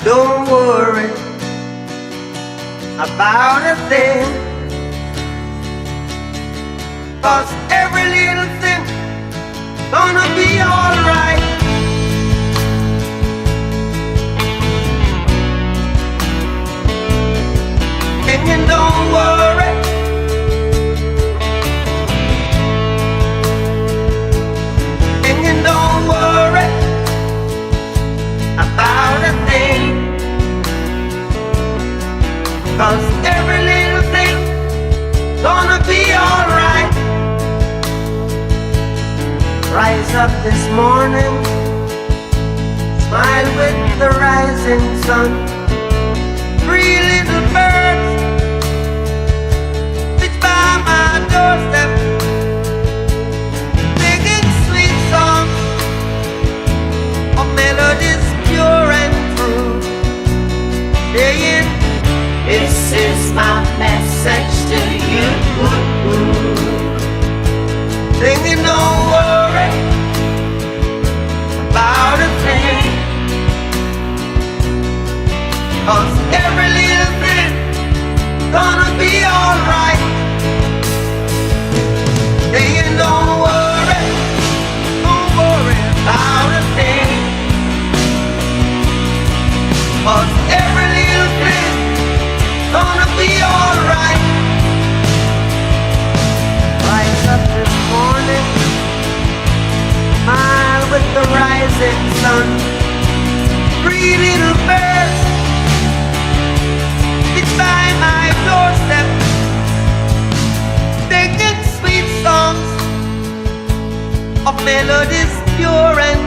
Don't worry about a thing, 'cause every little thing gonna be alright. And don't worry and don't worry about a thing, 'cause every little thing gonna be alright. Rise up this morning, smile with the rising sun. Three little birds sit by my doorstep, singing sweet songs of melodies pure and true, saying, "This is my message to you." Singing, "Don't worry about a thing, 'cause every little thing gonna be alright." Saying, "Don't worry about a thing, 'cause every little thing gonna be alright." Rise up this morning, smile with the rising sun. Three little birds sit by my doorstep, singing sweet songs of melodies pure and